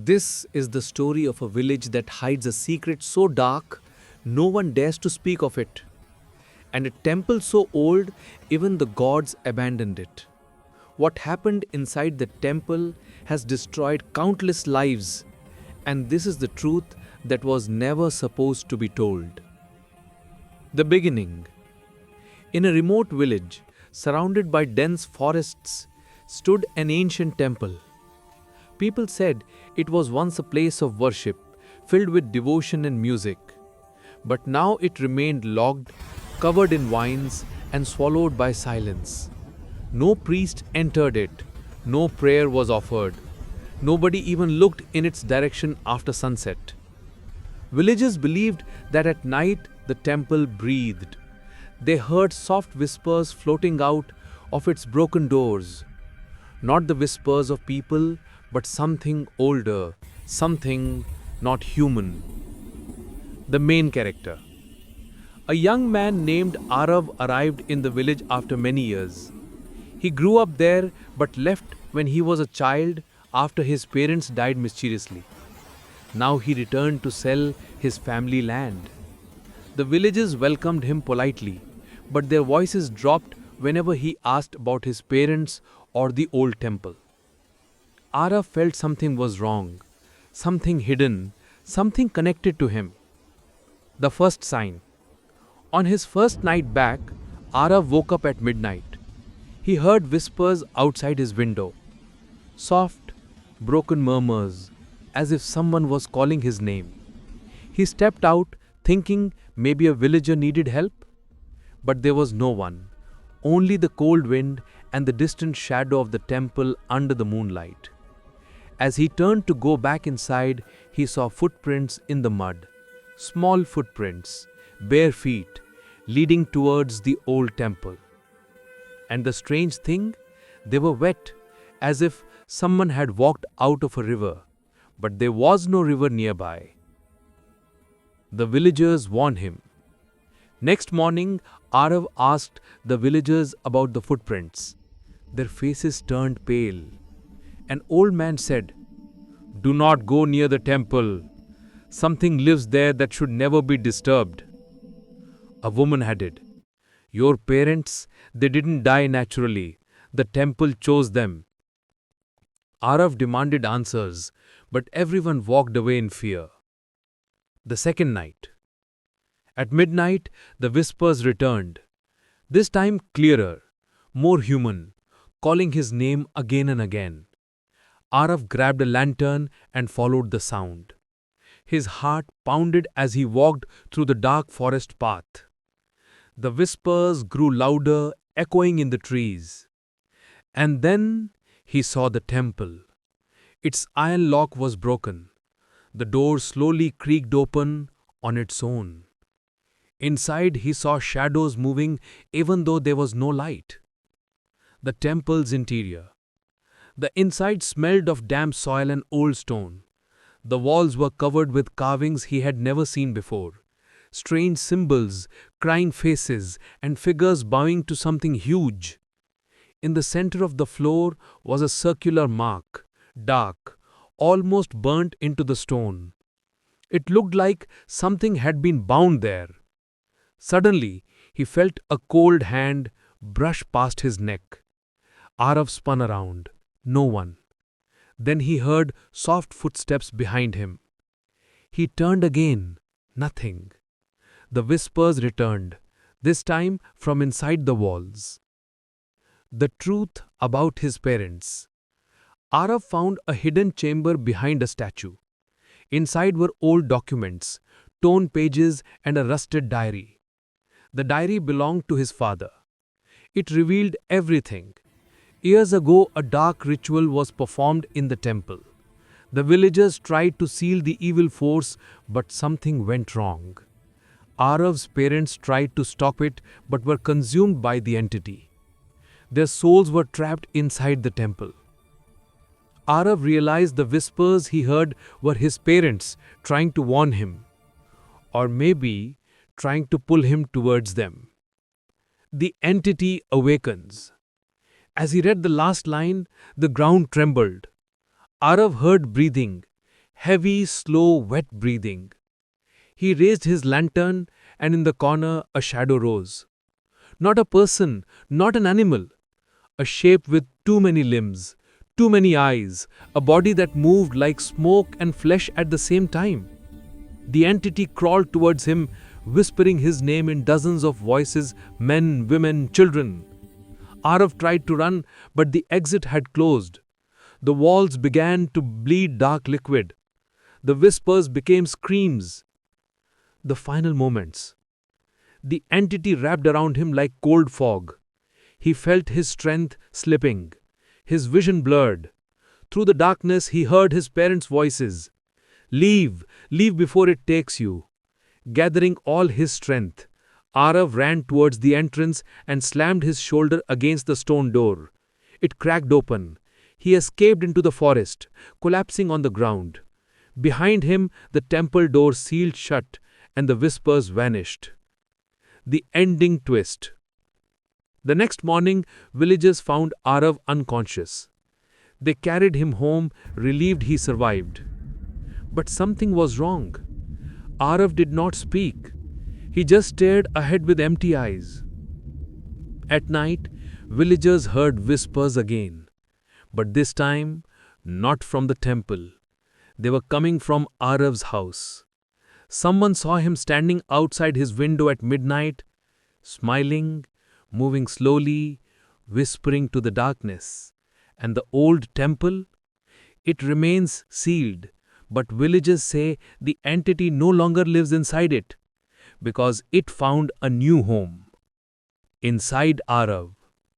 This is the story of a village that hides a secret so dark no one dares to speak of it, and a temple so old even the gods abandoned it. What happened inside the temple has destroyed countless lives, and this is the truth that was never supposed to be told. The beginning. In a remote village, surrounded by dense forests, stood an ancient temple. People said it was once a place of worship, filled with devotion and music. But now it remained locked, covered in vines, and swallowed by silence. No priest entered it, no prayer was offered. Nobody even looked in its direction after sunset. Villagers believed that at night the temple breathed. They heard soft whispers floating out of its broken doors. Not the whispers of people, but something older, something not human. The main character. A young man named Arav arrived in the village after many years. He grew up there but left when he was a child after his parents died mysteriously. Now he returned to sell his family land. The villagers welcomed him politely, but their voices dropped whenever he asked about his parents or the old temple. Ara felt something was wrong, something hidden, something connected to him. The first sign. On his first night back, Ara woke up at midnight. He heard whispers outside his window. Soft, broken murmurs, as if someone was calling his name. He stepped out, thinking maybe a villager needed help. But there was no one, only the cold wind and the distant shadow of the temple under the moonlight. As he turned to go back inside, he saw footprints in the mud. Small footprints, bare feet, leading towards the old temple. And the strange thing, they were wet, as if someone had walked out of a river. But there was no river nearby. The villagers warned him. Next morning, Arav asked the villagers about the footprints. Their faces turned pale. An old man said, "Do not go near the temple. Something lives there that should never be disturbed." A woman added, "Your parents, they didn't die naturally. The temple chose them." Arav demanded answers, but everyone walked away in fear. The second night. At midnight, the whispers returned. This time clearer, more human, calling his name again and again. Arav grabbed a lantern and followed the sound. His heart pounded as he walked through the dark forest path. The whispers grew louder, echoing in the trees. And then he saw the temple. Its iron lock was broken. The door slowly creaked open on its own. Inside he saw shadows moving even though there was no light. The temple's interior. The inside smelled of damp soil and old stone. The walls were covered with carvings he had never seen before. Strange symbols, crying faces, and figures bowing to something huge. In the center of the floor was a circular mark, dark, almost burnt into the stone. It looked like something had been bound there. Suddenly, he felt a cold hand brush past his neck. Arav spun around. No one. Then he heard soft footsteps behind him. He turned again. Nothing. The whispers returned, this time from inside the walls. The truth about his parents. Arav found a hidden chamber behind a statue. Inside were old documents, torn pages, and a rusted diary. The diary belonged to his father. It revealed everything. Years ago, a dark ritual was performed in the temple. The villagers tried to seal the evil force, but something went wrong. Arav's parents tried to stop it, but were consumed by the entity. Their souls were trapped inside the temple. Arav realized the whispers he heard were his parents trying to warn him, or maybe trying to pull him towards them. The entity awakens. As he read the last line, the ground trembled. Arav heard breathing, Heavy, slow, wet breathing. He raised his lantern, and in the corner a shadow rose. Not a person, not an animal. A shape with too many limbs, too many eyes, a body that moved like smoke and flesh at the same time. The entity crawled towards him, whispering his name in dozens of voices, men, women, children. Arav tried to run, but the exit had closed. The walls began to bleed dark liquid. The whispers became screams. The final moments. The entity wrapped around him like cold fog. He felt his strength slipping, his vision blurred. Through the darkness, he heard his parents' voices. Leave, leave before it takes you. Gathering all his strength, Arav ran towards the entrance and slammed his shoulder against the stone door. It cracked open. He escaped into the forest, collapsing on the ground. Behind him, the temple door sealed shut, and the whispers vanished. The ending twist. The next morning, villagers found Arav unconscious. They carried him home, relieved he survived. But something was wrong. Arav did not speak. He just stared ahead with empty eyes. At night, villagers heard whispers again. But this time, not from the temple. They were coming from Arav's house. Someone saw him standing outside his window at midnight, smiling, moving slowly, whispering to the darkness. And the old temple? It remains sealed, but villagers say the entity no longer lives inside it, because it found a new home. Inside Arav.